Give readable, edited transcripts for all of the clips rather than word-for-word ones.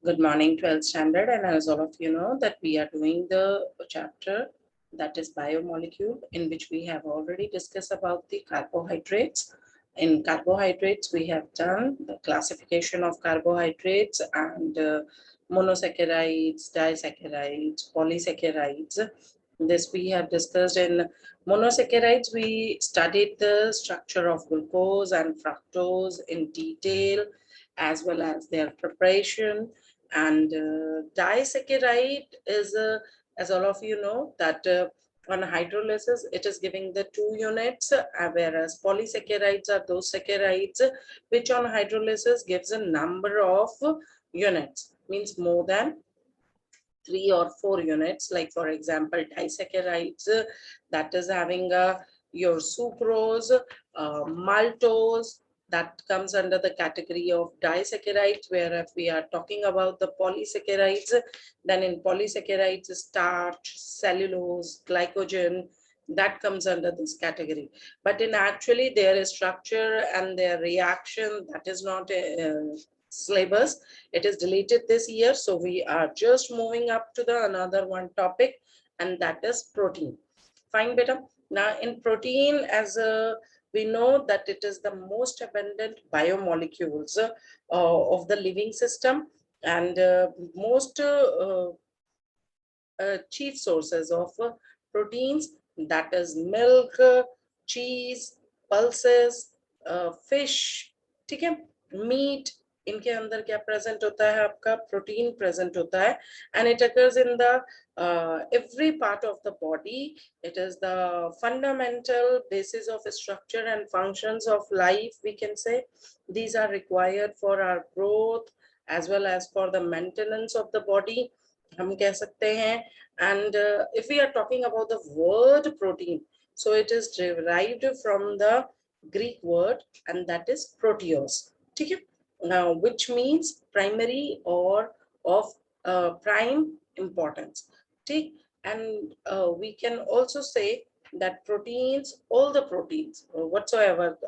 Good morning, 12th standard. And as all of you know that we are doing the chapter that is biomolecule, in which we have already discussed about the carbohydrates. In carbohydrates, we have done the classification of carbohydrates and monosaccharides, disaccharides, polysaccharides. This we have discussed. In monosaccharides. We studied the structure of glucose and fructose in detail, as well as their preparation. And disaccharide is, as all of you know, that on hydrolysis it is giving the 2 units, whereas polysaccharides are those saccharides which on hydrolysis gives a number of units, means more than 3 or 4 units. Like for example, disaccharides, that is having your sucrose, maltose, that comes under the category of disaccharides. Where if we are talking about the polysaccharides, then in polysaccharides, starch, cellulose, glycogen, that comes under this category. But in actually their structure and their reaction, that is not syllabus. It is deleted this year, so we are just moving up to the another one topic, and that is protein. Fine, beta. Now in protein, as we know that it is the most abundant biomolecules of the living system, and most chief sources of proteins, that is milk, cheese, pulses, fish, ठीक है, meat. इनके अंदर क्या present होता है, आपका protein present होता है, and it occurs in the every part of the body. It is the fundamental basis of structure and functions of life, we can say. These are required for our growth as well as for the maintenance of the body, हम कह सकते हैं. And if we are talking about the word protein, so it is derived from the Greek word, and that is proteos, ठीक है, now which means primary or of prime importance, ठीक. And we can also say that proteins, all the proteins whatsoever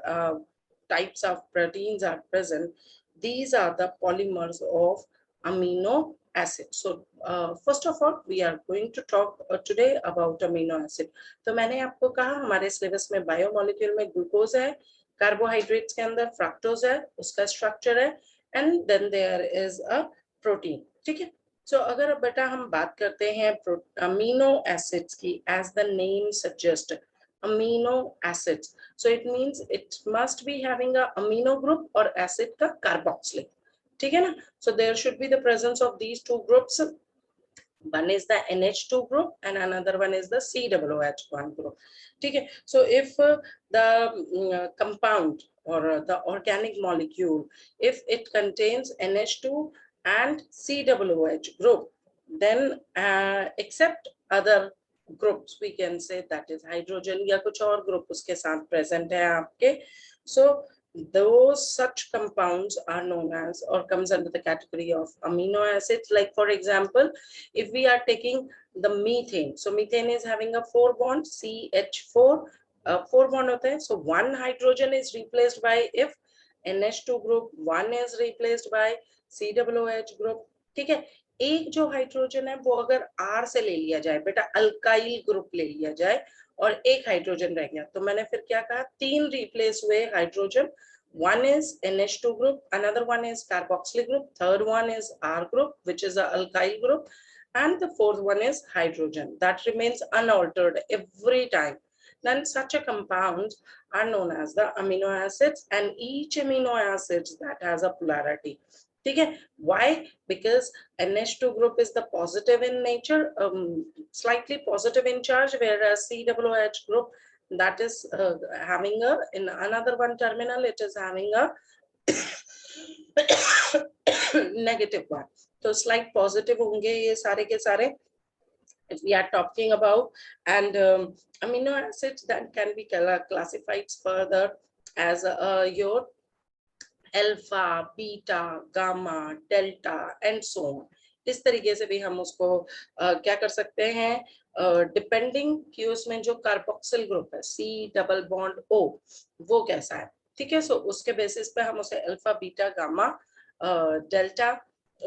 types of proteins are present, these are the polymers of amino acid. So first of all we are going to talk today about amino acid. तो मैंने आपको कहा हमारे syllabus में biomolecule में glucose है, carbohydrates के अंदर फ्रक्टोज है, उसका स्ट्रक्चर है, and then there is a protein, ठीक है. सो अगर अब बेटा हम बात करते हैं अमीनो एसिड्स की, as the name suggest, amino acids, so it means it must be having a amino group और acid का carboxylic, ठीक है ना. So there should be the presence of these two groups. One is the NH2 group and another one is the COOH1 group, ठीक है. So if the compound or the organic molecule, if it contains NH2 and COOH group, then except other groups, we can say that is hydrogen या कुछ और group उसके साथ present है आपके. So those such compounds are known as or comes under the category of amino acids. Like for example, if we are taking the methane, so methane is having a 4 bond, CH4, 4 bond होता है. So one hydrogen is replaced by, if NH2 group, one is replaced by COOH group, ठीक है. एक जो hydrogen है वो अगर R से ले लिया जाए बेटा, अल्काइल ग्रुप ले लिया जाए और एक हाइड्रोजन रह गया, तो मैंने फिर क्या कहा, 3 रिप्लेस हुए hydrogen. One is NH2 group, another one is carboxylic group, third one is R group, which is a alkyl group, and the fourth one is hydrogen. That remains unaltered every time. Then such a compounds are known as the amino acids, and each amino acid that has a polarity, ठीक है. Why? Because NH2 group is the positive in nature, slightly positive in charge, whereas COOH group, that is having a, in another one terminal, it is having a negative one. So slight positive होंगे ये सारे के सारे, if we are talking about. And amino acids that can be classified further as your alpha, beta, gamma, delta and so on. इस तरीके से भी हम उसको क्या कर सकते हैं, डिपेंडिंग कि उसमें जो कार्बोक्सिल ग्रुप है C डबल बॉन्ड O वो कैसा है, ठीक है. सो उसके बेसिस पे हम उसे अल्फा, बीटा, गामा, डेल्टा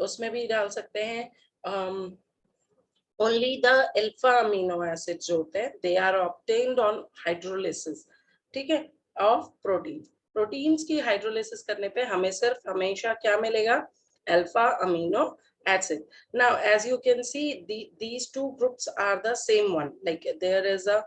उसमें भी डाल सकते हैं। only the alpha amino acids जो होते हैं they are obtained on hydrolysis, ठीक है, of protein. प्रोटीन्स की हाइड्रोलिसिस करने पे हमें सिर्फ हमेशा क्या मिलेगा, alpha amino acid. Now as you can see these two groups are the same one, like there is a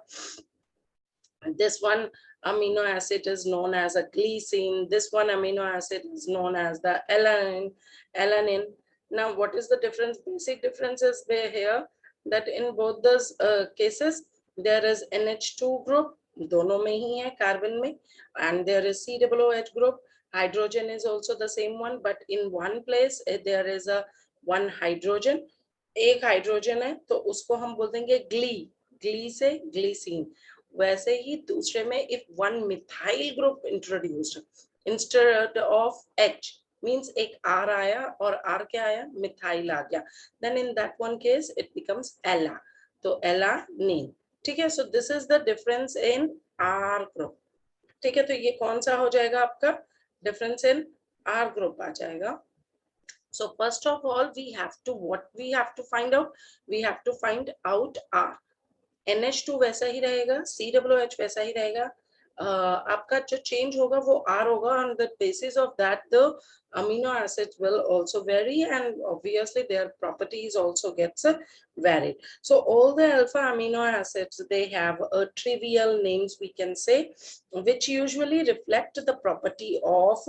this one amino acid is known as a glycine, this one amino acid is known as the alanine. Now what is the difference? Basic difference is there here that in both those cases there is NH2 group, दोनों में ही है carbon में, and there is COOH group. Hydrogen is also the same one, but in one place there is a one hydrogen, एक hydrogen है तो उसको हम बोल देंगे ग्ली से ग्लीसिन. वैसे ही दूसरे में if one methyl group introduced instead of H means एक R आया और R क्या आया, मिथाइल आ गया, then in that one case it becomes ella, तो alanine, ठीक है. So this is the difference in R group, ठीक है. तो ये कौन सा हो जाएगा आपका, difference in R group आ जाएगा. So first of all we have to, what we have to find out, we have to find out R. NH2 वैसा ही रहेगा, COOH वैसा ही रहेगा, आपका जो चेंज होगा वो R होगा. On the basis of that the amino acids will also vary and obviously their properties also gets varied. So all the alpha amino acids they have a trivial names we can say, which usually reflect the property of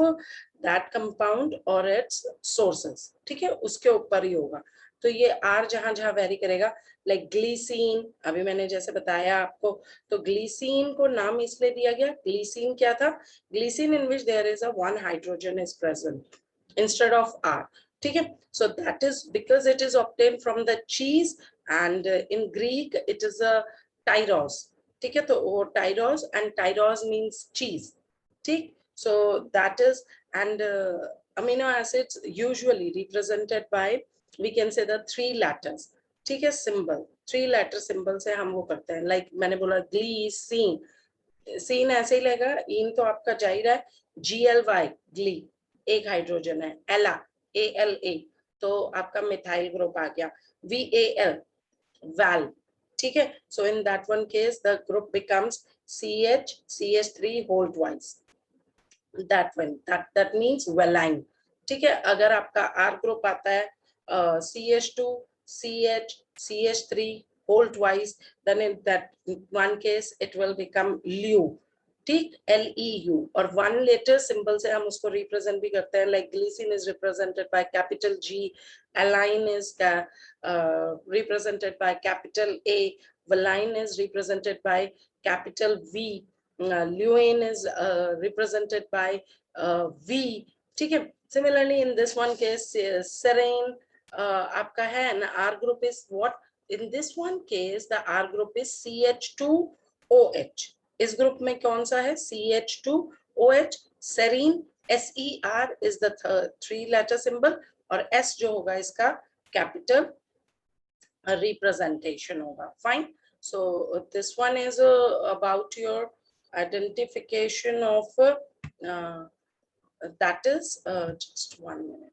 that compound or its sources, ठीक है, उसके ऊपर ही होगा. तो ये R जहां जहां very करेगा, लाइक ग्लीसिन, अभी मैंने जैसे बताया आपको, तो ग्लीसिन को नाम इसलिए दिया गया, ग्लीसिन क्या था, glycine in which there is a one hydrogen is present instead of R, ठीक है. So that is because it is obtain from the cheese and in Greek it is a tyros, ठीक है. तो वो टाइरोस and टाइरोस means चीज, ठीक. सो that is and amino acids usually represented by we can say the three letters, ठीक है, symbol, three letter symbol से हम वो करते हैं. लाइक मैंने बोला ग्लीसीन, सीन ऐसे ही लगेगा, इन तो आपका जा ही रहा है, GLY ग्ली, एक हाइड्रोजन है, एला ALA तो आपका मिथाइल ग्रुप आ गया, VAL वाल, ठीक है. So in that one case the group becomes CH3 whole twice, that one that means valine, ठीक है. अगर आपका R ग्रुप आता है CH2 CH CH3 whole twice, then in that one case it will become LEU, ठीक, LEU. और one letter symbol से हम उसको रिप्रेजेंट भी करते हैं, like glycine is represented by capital G, align is represented by capital A, valine is represented by capital V, Leuine is represented by V, ठीक है. Similarly in this one case serine आपका है ना, R group is what, in this one case the R group is CH2OH. इस group में कौन सा है, CH2OH. serine SER is the three letter symbol और S जो होगा इसका कैपिटल representation होगा. Fine. So this one is about your identification of that is just 1 minute.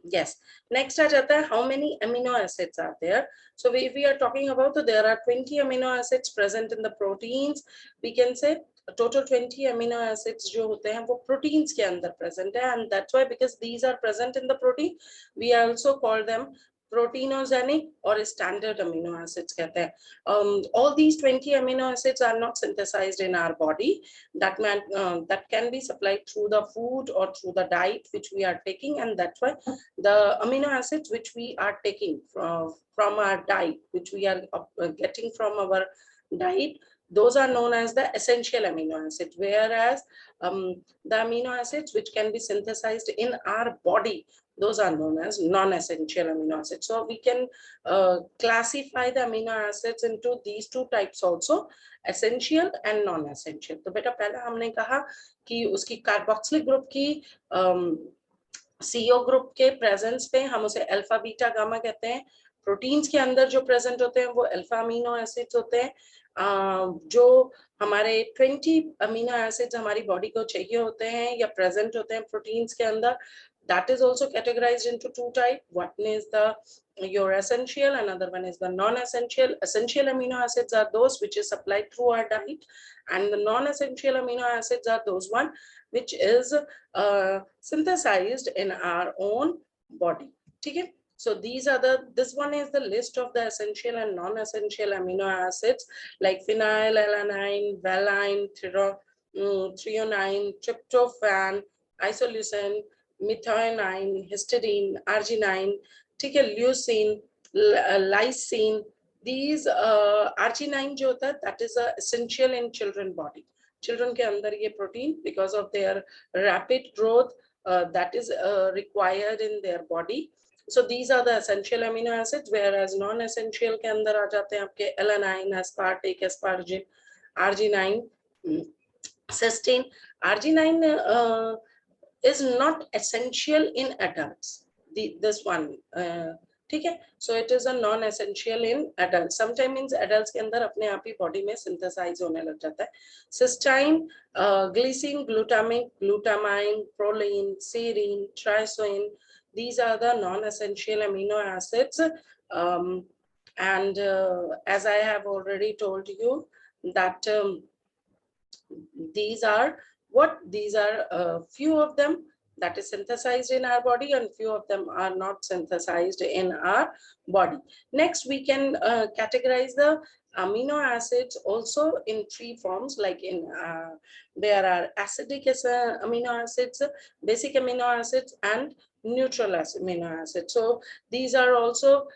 Yes, next आ जाता है how many amino acids are there. So if we are talking about, so there are 20 amino acids present in the proteins. We can say total 20 amino acids जो होते हैं वो proteins के अंदर present है, and that's why because these are present in the protein we also call them proteinogenic or standard amino acids कहते हैं. All these 20 amino acids are not synthesized in our body, that can be supplied through the food or through the diet which we are taking, and that's why the amino acids which we are taking from our diet, which we are getting from our diet, those are known as the essential amino acids, whereas the amino acids which can be synthesized in our body, those are known as non-essential amino acids. So we can classify the amino acids into these two types also, essential and non-essential. तो बेटा पहला हमने कहा कि उसकी carboxylic group की CO group के presence पे हम उसे अल्फा बीटा गामा कहते हैं. प्रोटीन्स के अंदर जो प्रेजेंट होते हैं वो अल्फा अमीनो एसिड्स होते हैं. जो हमारे 20 अमीनो एसिड्स हमारी बॉडी को चाहिए होते हैं या प्रेजेंट होते हैं प्रोटीन्स के अंदर, that is also categorized into two types. One is the your essential, another one is the non-essential. Essential amino acids are those which is supplied through our diet, and the non-essential amino acids are those one which is synthesized in our own body. Okay? So these are this one is the list of the essential and non-essential amino acids like phenylalanine, valine, threonine, tryptophan, isoleucine, methionine, histidine, arginine, ठीक है, leucine, lysine. These arginine जो होता है, that is essential in children body. Children के अंदर ये protein because of their rapid growth that is required in their body. So these are the essential amino acids, whereas non-essential के अंदर आ जाते हैं आपके alanine, aspartic, aspargine, arginine, cysteine. Arginine is not essential in adults. This one, ठीक है? So it is a non-essential in adults. Sometimes means adults के अंदर अपने आप ही body में synthesize होने लग जाता है. Cysteine, glycine, glutamic, glutamine, proline, serine, triazine. These are the non-essential amino acids. And as I have already told you that these are what? These are few of them that is synthesized in our body and few of them are not synthesized in our body. Next, we can categorize the amino acids also in three forms, like in there are acidic amino acids, basic amino acids, and neutral amino acids. So these are also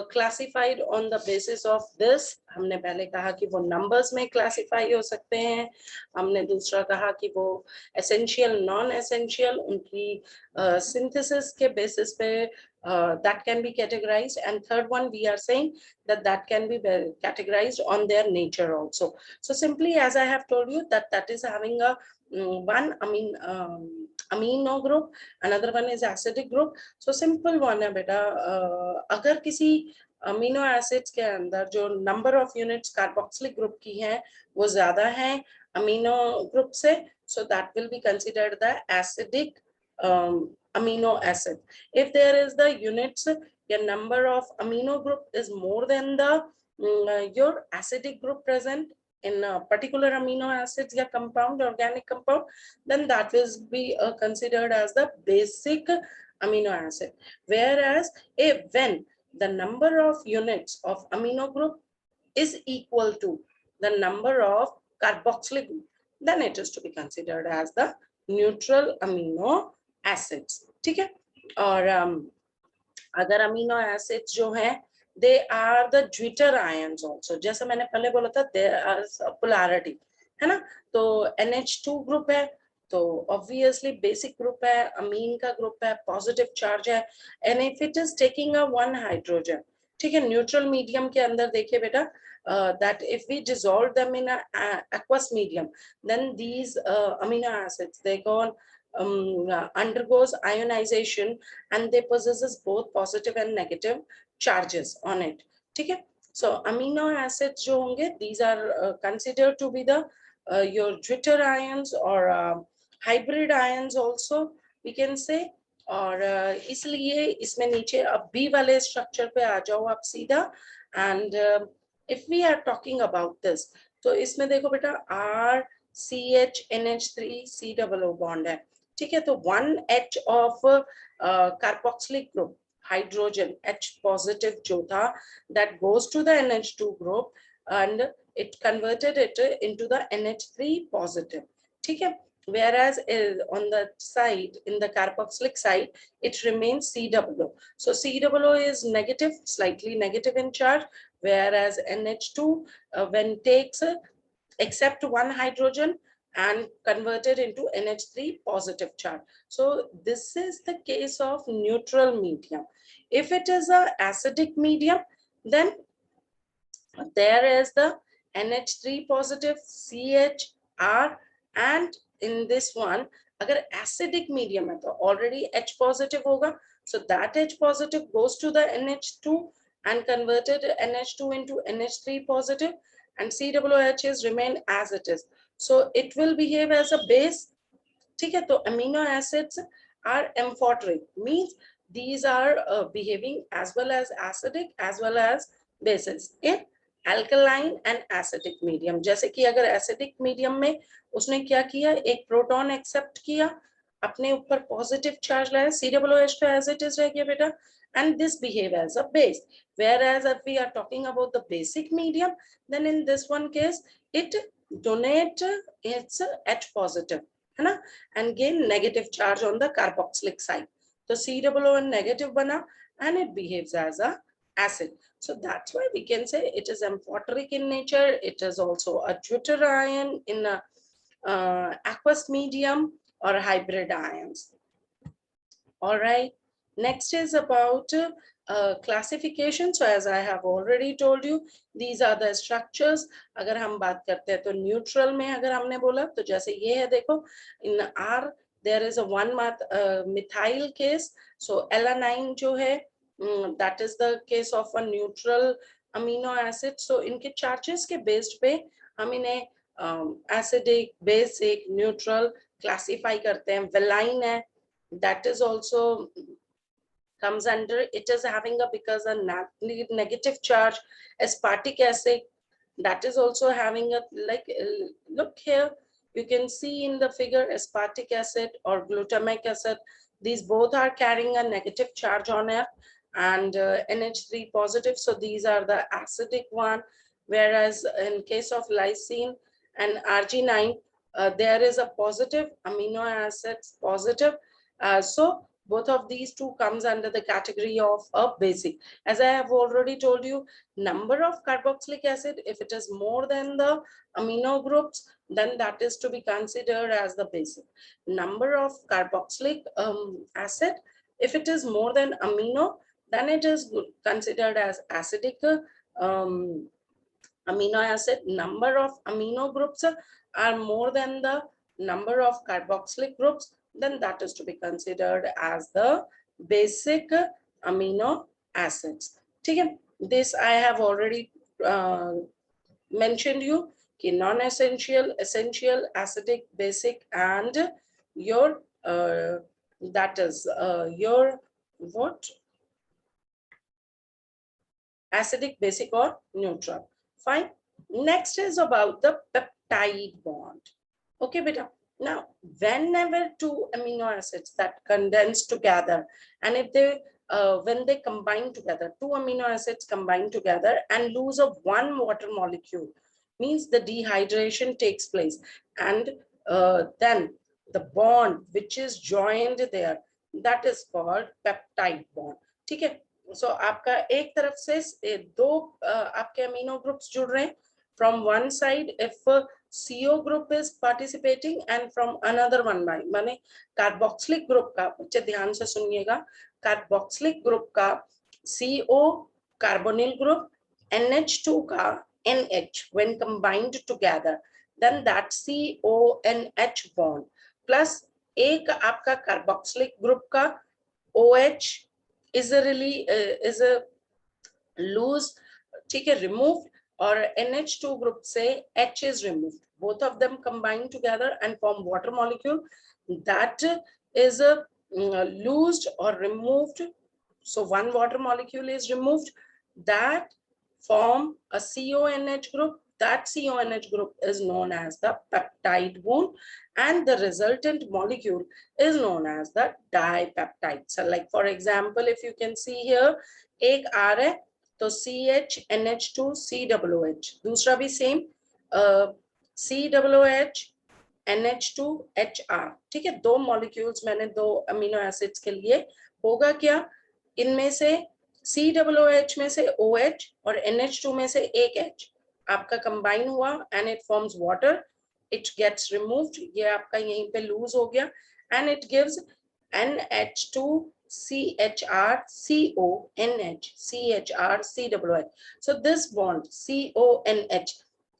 classified on the basis of this. हमने पहले कहा कि वो numbers में classify हो सकते हैं. हमने दूसरा कहा कि वो essential, non-essential उनकी synthesis के basis पे that can be categorized, and third one we are saying that that can be categorized on their nature also. So simply, as I have told you, that is having a one amino group, another one is acidic group. So simple one है बेटा, अगर किसी amino acids के अंदर जो number of units carboxylic group की हैं वो ज्यादा है अमीनो ग्रुप से, so that will be considered the acidic amino acid. If there is the units, your number of amino group is more than the your acidic group present in a particular amino acids या compound, organic compound, then that will be considered as the basic amino acid. Whereas if when the number of units of amino group is equal to the number of carboxylic group, then it is to be considered as the neutral amino acids. ठीक है? और अगर amino acids जो हैं they are the Zwitter ions also. जैसे मैंने पहले बोला था there is a polarity, है ना? तो NH2 group है, तो obviously basic group है, amine का group है, positive charge है, and if it is taking a one hydrogen, ठीक है, neutral medium के अंदर देखिए बेटा, that if we dissolve them in a aqueous medium, then these amino acids they go on undergoes ionization and they possesses both positive and negative charges on it. ठीक है? So amino acids जो होंगे, these are considered to be the your Zwitter ions or hybrid ions also we can say. और इसलिए इसमें नीचे अब B वाले स्ट्रक्चर पे आ जाओ आप सीधा. And if we are talking about this, तो इसमें देखो बेटा R CH NH3 C double O bond है. ठीक है? तो 1 H of carboxylic group hydrogen H positive जो था that goes to the NH2 group and it converted it into the NH3 positive. ठीक है? Whereas on the side, in the carboxylic side, it remains C double O. So C double O is negative, slightly negative in charge, whereas NH2 when takes except one hydrogen and converted into NH3 positive charge. So this is the case of neutral medium. If it is a acidic medium, then there is the NH3 positive, CHR, and in this one, अगर acidic medium है तो already H positive होगा, so that H positive goes to the NH2 and converted NH2 into NH3 positive, and COOH is remain as it is. So it will behave as a base. ठीक है? तो amino acids are amphoteric, means these are behaving as well as acidic as well as bases in alkaline and acidic medium. जैसे कि अगर acidic medium में उसने क्या किया, एक प्रोटॉन एक्सेप्ट किया, अपने ऊपर पॉजिटिव चार्ज लाया, COOH तो as it is रह गया बेटा, and this behave as a base. Whereas if we are talking about the basic medium, then in this one case it donate its H positive, है ना, and gain negative charge on the carboxylic side. So COO negative bana and it behaves as a acid. So that's why we can say it is amphoteric in nature. It is also a deuterion in a aqueous medium or hybrid ions. All right. Next is about classification. So as I have already told you, these are the structures. अगर हम बात करते हैं तो neutral में अगर हमने बोला तो जैसे ये है, देखो in R there is a one methyl case. So alanine जो है, that is the case of a neutral amino acid. So इनके charges के based पे हम इन्हें acidic, basic, neutral classify करते हैं. Valine है, that is also comes under, it is having a because a negative charge. Aspartic acid, that is also having a like, look here, you can see in the figure aspartic acid or glutamic acid, these both are carrying a negative charge on it, and NH3 positive, so these are the acidic one. Whereas in case of lysine and arginine, there is a positive amino acids positive, so both of these two comes under the category of a basic. As I have already told you, number of carboxylic acid, if it is more than the amino groups, then that is to be considered as the basic. Number of carboxylic acid, if it is more than amino, then it is considered as acidic amino acid. Number of amino groups are more than the number of carboxylic groups, then that is to be considered as the basic amino acids. Okay, this I have already mentioned you, non-essential, essential, acidic, basic, and your that is your what, acidic, basic, or neutral. Fine. Next is about the peptide bond. Okay, beta. Now, whenever two amino acids that condense together, and if they when they combine together, two amino acids combine together and lose of one water molecule, means the dehydration takes place, and then the bond which is joined there, that is called peptide bond. ठीक है. So आपका एक तरफ से दो आपके amino groups जुड़ रहे हैं. From one side, if CO group is participating, and from another one माने carboxylic group का, बच्चे ध्यान से सुनिएगा, carboxylic group का CO carbonyl group, NH2 का NH, when combined together, then that CONH bond plus एक आपका carboxylic group का OH is a really is a loose, ठीक है, removed, or NH2 group say H is removed. Both of them combine together and form water molecule that is loosed or removed. So one water molecule is removed, that form a CONH group. That CONH group is known as the peptide bond, and the resultant molecule is known as the dipeptide. So like for example, if you can see here, एक R है तो CH NH2 COOH, दूसरा भी same COOH NH2 HR. ठीक है, दो molecules मैंने दो अमीनो एसिड्स के लिए, होगा क्या, इनमें से COOH में से OH और NH2 में से एक H आपका कंबाइन हुआ and it forms water, it gets removed, ये आपका यहीं पे लूज हो गया, and it gives NH2 CHR CONH CHR COOH. So this bond CONH,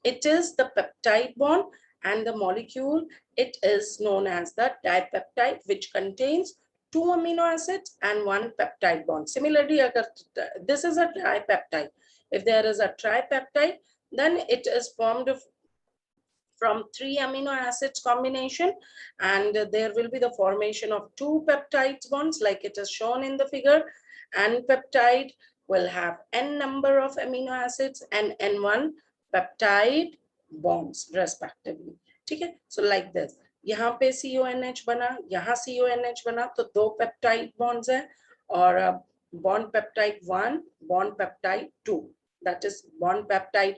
it is the peptide bond, and the molecule, it is known as the dipeptide, which contains two amino acids and one peptide bond. Similarly, this is a tripeptide. If there is a tripeptide, then it is formed from 3 amino acids combination, and there will be the formation of 2 peptides bonds like it is shown in the figure, and peptide will have n number of amino acids and n1 peptide bonds respectively. ठीक है, so like this, यहाँ पे CONH बना, यहाँ CONH बना, तो 2 peptide bonds है, और bond peptide 1, bond peptide 2, that is bond peptide.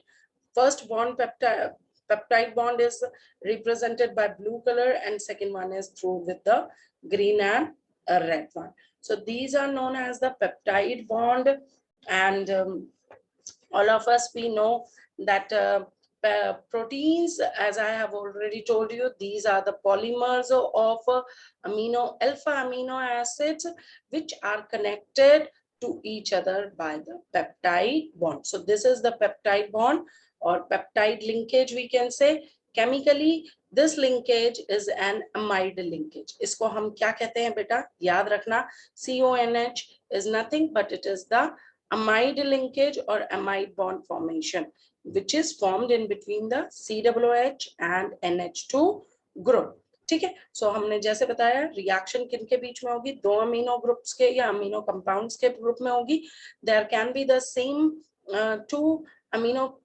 First bond peptide bond is represented by blue color, and second one is through with the green and red one. So these are known as the peptide bond, and all of us, we know that proteins, as I have already told you, these are the polymers of alpha amino acids which are connected to each other by the peptide bond. So this is the peptide bond or peptide linkage, we can say. Chemically, this linkage is an amide linkage. इसको हम क्या कहते हैं बेटा, याद रखना, CONH is nothing but it is the amide linkage or amide bond formation which is formed in between the COOH and NH2 group. ठीक है, सो हमने जैसे बताया रिएक्शन किन के बीच में होगी, 2 अमीनो ग्रुप्स के या अमीनो कंपाउंड्स के ग्रुप में होगी. There can be the same 2 amino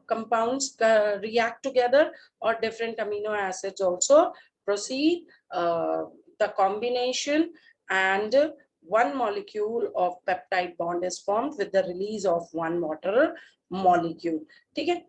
compounds react together, or different amino acids also proceed the combination, and one molecule of peptide bond is formed with the release of one water molecule. ठीक है,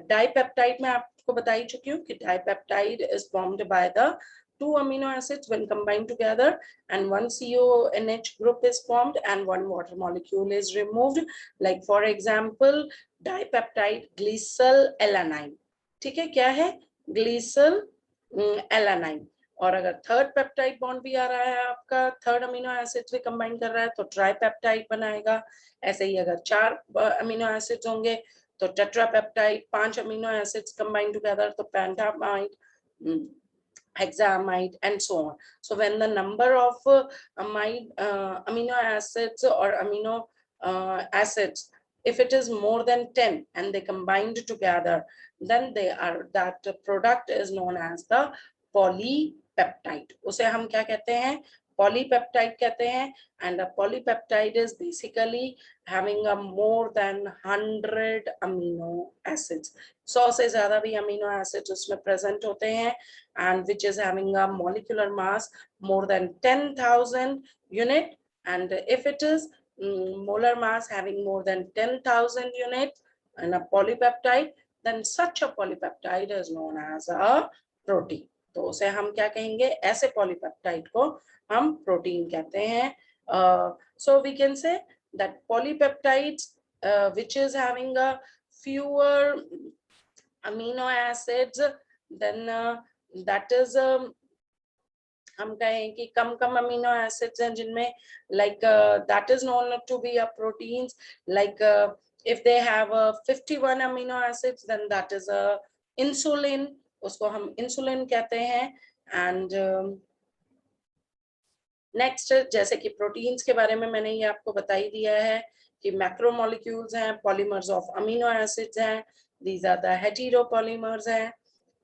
dipeptide में आपको बता ही चुकी हूँ कि dipeptide is formed by the 2 amino acids when combined together, and one CONH group is formed and one water molecule is removed. Like for example, dipeptide glycyl alanine. ठीक है, क्या है, glycyl alanine. और अगर थर्ड पेप्टाइड बॉन्ड भी आ रहा है आपका, थर्ड अमीनो एसिड भी कंबाइन कर रहा है, तो ट्राइपेप्टाइड बनाएगा. ऐसे ही अगर 4 अमीनो एसिड्स होंगे तो tetrapeptide, 5 amino acids combine together तो पेंटामाइड, hexamide, and so on. So when the number of amino acids or amino acids, if it is more than 10 and they combined together, then that product is known as the polypeptide. उसे हम क्या कहते हैं, polypeptide कहते हैं. And a polypeptide is basically having a more than 100 amino acids. 100 से ज्यादा भी amino acids उसमें present होते हैं, and which is having a molecular mass more than 10,000 unit. And if it is molar mass having more than 10,000 units and a polypeptide, then such a polypeptide is known as a protein. तो उसे हम क्या कहेंगे, ऐसे polypeptide को हम protein कहते हैं. So we can say that polypeptides which is having a fewer amino acids, then that is हम कहें कि कम amino acids हैं जिनमें, like that is known to be a proteins. Like if they have 51 amino acids, then that is a insulin, उसको हम insulin कहते हैं. And next, जैसे कि proteins के बारे में मैंने ये आपको बता ही दिया है कि macromolecules हैं, polymers of amino acids हैं, these are the heteropolymers हैं.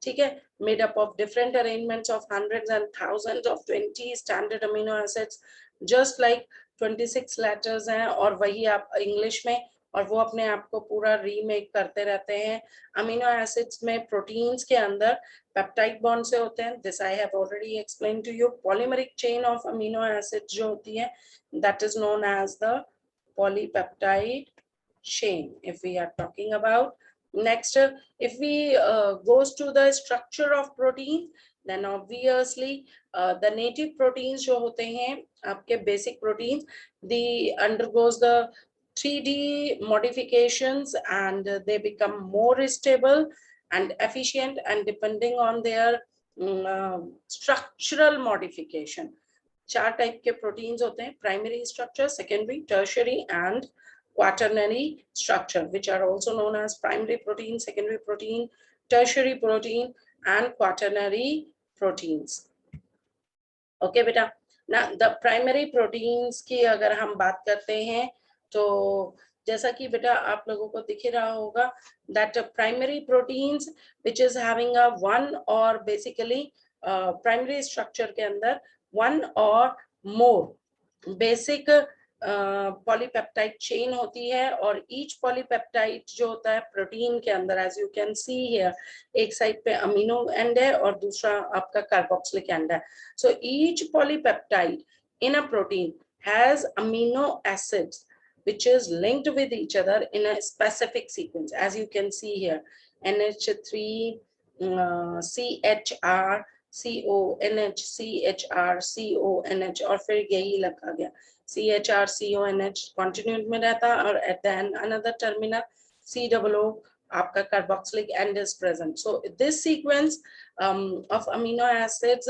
ठीक है, made up of different arrangements of hundreds and thousands of 20 standard amino acids, just like 26 letters हैं, और वही आप इंग्लिश में, और वो अपने आप को पूरा रीमेक करते रहते हैं. अमीनो एसिड्स में प्रोटीन्स के अंदर पेप्टाइड बॉन्ड से होते हैं. This I have already explain to you. Polymeric chain of amino acids जो होती है, that is known as the polypeptide chain if we are talking about. Next, if we goes to the structure of protein, then obviously the native proteins जो होते हैं आपके basic proteins, they undergoes the 3D modifications and they become more stable and efficient, and depending on their structural modification. 4 type के proteins होते हैं, primary structure, secondary, tertiary and quaternary structure, which are also known as primary protein, secondary protein, tertiary protein and quaternary proteins. Okay beta. Now the primary proteins की अगर हम बात करते हैं तो जैसा कि बेटा आप लोगों को दिख रहा होगा that primary proteins which is having a one or basically primary structure के अंदर one or more basic polypeptide chain होती है और ईच पॉलीपेप्टाइड जो होता है प्रोटीन के अंदर as you can see here एक साइड पे अमीनो एंड है और दूसरा आपका कार्बोक्सिलिक एंड है. So each polypeptide in a protein has amino acids which is linked with each other in a specific sequence as you can see here NH3 CHR CONH CHR CONH और फिर यही लगा गया CHR CONH continued में रहता और at the end another terminal COO आपका carboxylic end is present. So this sequence of amino acids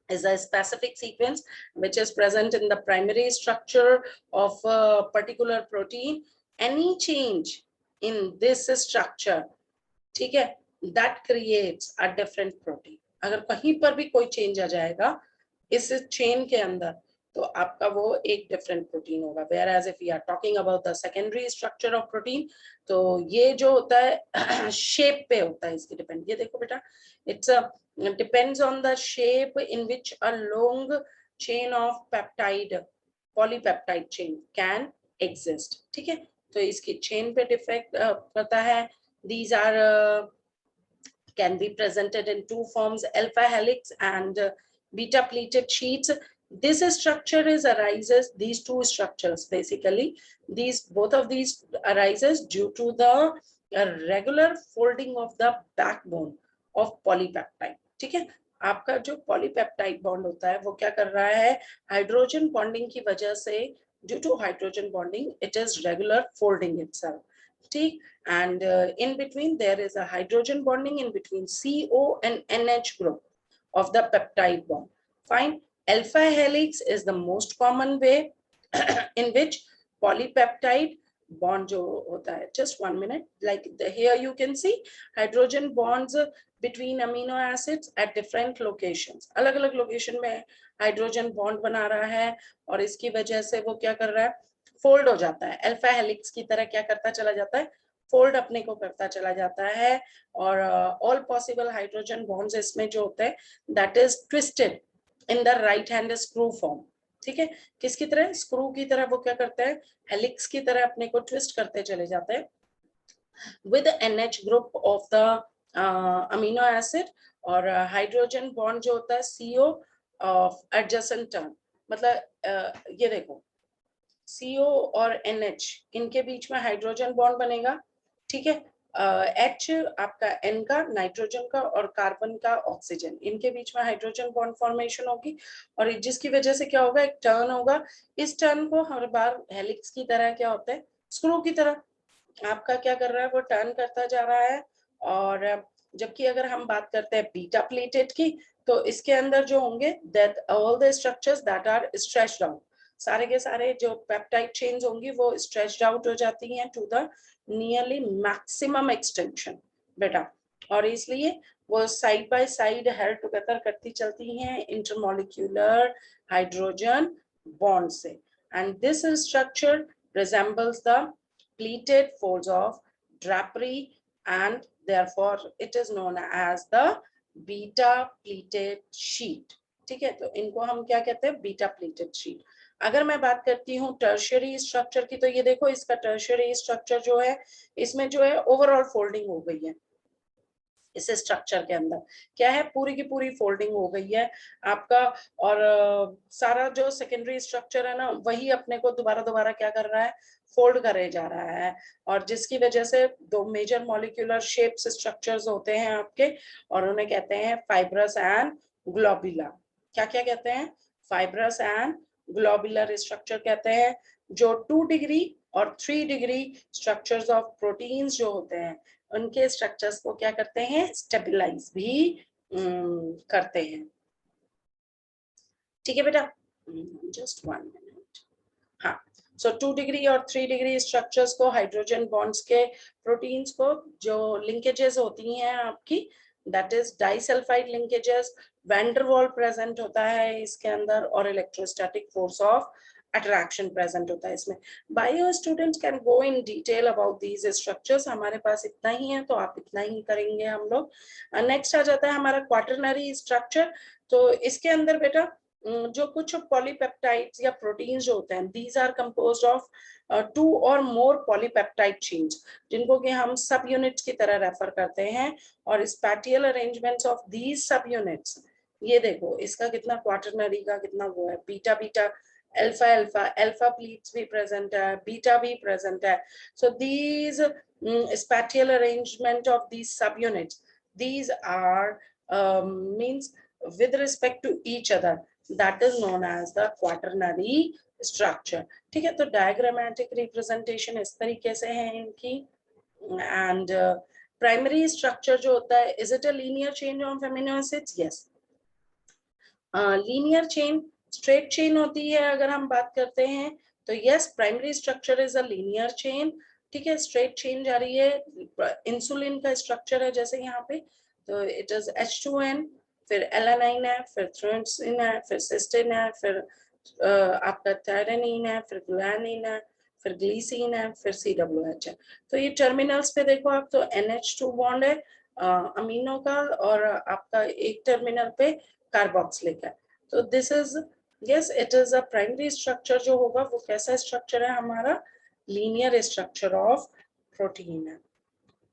is a specific sequence which is present in the primary structure of a particular protein. Any change in this structure, ठीक है, that creates a different protein. अगर कहीं पर भी कोई change आ जाएगा इस chain के अंदर तो आपका वो एक different protein होगा. Whereas if we are talking about the secondary structure of protein, तो ये जो होता है shape पे होता है इसकी depend. ये देखो बेटा, it's a depends on the shape in which a long chain of peptide polypeptide chain can exist. ठीक है, तो इसकी chain पे defect करता है. These are can be presented in two forms, alpha helix and beta pleated sheets. This structure is arises, these two structures basically, these both of these arises due to the regular folding of the backbone of polypeptide. ठीक है, आपका जो polypeptide bond होता है वो क्या कर रहा है, हाइड्रोजन बॉन्डिंग की वजह से, due to hydrogen bonding it is regular folding itself. ठीक, and in between there is a hydrogen bonding in between CO and NH group of the peptide bond. Fine. Alpha helix is the most common way in which polypeptide bond जो होता है, just 1 minute, like here you can see hydrogen bonds between amino acids at different locations. अलग अलग location में hydrogen bond बना रहा है और इसकी वजह से वो क्या कर रहा है, फोल्ड हो जाता है. अल्फा हेलिक्स की तरह क्या करता चला जाता है, फोल्ड अपने को करता चला जाता है. और ऑल पॉसिबल हाइड्रोजन बॉन्ड्स इसमें जो होते हैं that is twisted in the right hand screw form. ठीक है, किसकी तरह, स्क्रू की तरह वो क्या करते हैं, हेलिक्स की तरह अपने को ट्विस्ट करते चले जाते हैं with NH group of the amino acid. और हाइड्रोजन बॉन्ड जो होता है CO ऑफ एडजेसेंट टर्न, मतलब ये देखो CO और NH इनके बीच में हाइड्रोजन बॉन्ड बनेगा. ठीक है, H आपका N का, नाइट्रोजन का और कार्बन का ऑक्सीजन, इनके बीच में हाइड्रोजन बॉन्ड फॉर्मेशन होगी और जिसकी वजह से क्या होगा, एक टर्न होगा. इस टर्न को हर बार हेलिक्स की तरह क्या होता है, स्क्रू की तरह आपका क्या कर रहा है, वो टर्न करता जा रहा है. और जबकि अगर हम बात करते हैं बीटा प्लेटेड की, तो इसके अंदर जो होंगे that all the structures that are stretched out, सारे के सारे जो पेप्टाइड चेन्स होंगी वो स्ट्रेच्ड आउट हो जाती हैं to the nearly maximum extension बेटा. और इसलिए वो side by side held together करती चलती हैं इंटरमॉलिक्यूलर हाइड्रोजन बॉन्ड से. And this structure resembles the pleated folds of drapery and therefore it is known as the beta pleated sheet. ठीक है, तो इनको हम क्या कहते हैं, बीटा प्लेटेड शीट. अगर मैं बात करती हूँ टर्शियरी स्ट्रक्चर की, तो ये देखो इसका टर्शियरी स्ट्रक्चर जो है इसमें जो है ओवरऑल फोल्डिंग हो गई है. इस स्ट्रक्चर के अंदर क्या है, पूरी की पूरी फोल्डिंग हो गई है आपका. और सारा जो सेकेंडरी स्ट्रक्चर है ना वही अपने को दोबारा दोबारा क्या कर रहा है, फोल्ड करे जा रहा है. और जिसकी वजह से दो मेजर मॉलिक्यूलर शेप्स स्ट्रक्चर्स होते हैं आपके, और उन्हें कहते हैं फाइब्रस एंड ग्लोबुलर. क्या क्या कहते हैं, फाइब्रस एंड ग्लोबुलर स्ट्रक्चर कहते हैं. जो 2 डिग्री और 3 डिग्री स्ट्रक्चर्स ऑफ प्रोटीन्स जो होते हैं उनके स्ट्रक्चर्स को क्या करते हैं, स्टेबलाइज भी करते हैं. ठीक है बेटा, जस्ट 1 मिनट. हाँ, सो 2 डिग्री और 3 डिग्री स्ट्रक्चर्स को, हाइड्रोजन बॉन्ड्स के प्रोटीन्स को जो लिंकेजेस होती हैं आपकी, that is disulphide linkages, van der Waal present होता है इसके अंदर और electrostatic force of attraction present होता है इसमें। Bio students can go in detail about these structures, हमारे पास इतना ही है तो आप इतना ही करेंगे हम लोग। नेक्स्ट आ जाता है हमारा क्वाटरनरी स्ट्रक्चर। तो इसके अंदर बेटा जो कुछ पॉलीपेप्टाइड्स या प्रोटीन्स जो होते हैं, दीज आर कंपोज्ड ऑफ 2 और मोर पॉलीपेप्टाइड चेन्स, जिनको कि हम सब यूनिट्स की तरह रेफर करते हैं। और spatial arrangements of these sub units, ये देखो इसका कितना क्वाटरनरी का कितना वो है, beta beta alpha alpha, alpha pleats भी प्रेजेंट है, बीटा भी प्रेजेंट है। So these spatial arrangement of these subunits, these are means with respect to each other, that is known as the quaternary structure। ठीक है, तो diagrammatic representation इस तरीके से है इनकी। and primary structure जो होता है, is it a linear chain of amino acids? yes, linear chain, straight chain होती है अगर हम बात करते हैं तो yes, primary structure is a linear chain. ठीक है, स्ट्रेट चेन जा रही है, इंसुलिन का स्ट्रक्चर है जैसे यहाँ पे, तो इट इज H2N, फिर एलानाइन है, फिर थ्रोसिन है, फिर सिस्टीन है, फिर आपका थायरानिन है, फिर ग्लानिन है, फिर ग्लीसिन है, फिर COOH है। तो ये टर्मिनल्स पे देखो आप, तो NH2 बॉन्ड है अमीनो का, और आपका एक टर्मिनल पे कार्बोक्सिलिक है। तो this is yes, it is a primary structure जो होगा वो कैसा स्ट्रक्चर है हमारा, लीनियर स्ट्रक्चर ऑफ प्रोटीन है।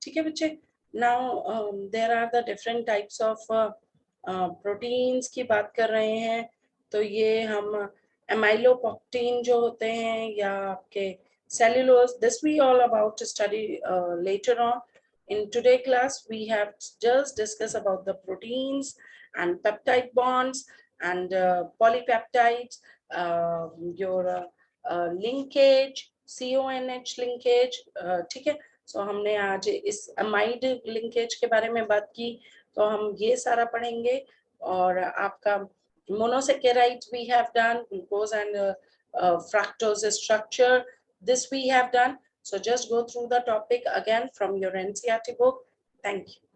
ठीक है बच्चे, now there are the different types of proteins की बात कर रहे हैं। तो ये हम एमाइलोपेक्टिन जो होते हैं या आपके cellulose, this we all about to study later on. In today class, we have just discussed about the proteins and peptide bonds and polypeptides, your linkage, CONH linkage, ठीक है। So हमने आज इस amide linkage के बारे में बात की, तो हम ये सारा पढ़ेंगे। और आपका monosaccharides we have done, glucose and fructose structure, this we have done. So just go through the topic again from your NCERT book. Thank you.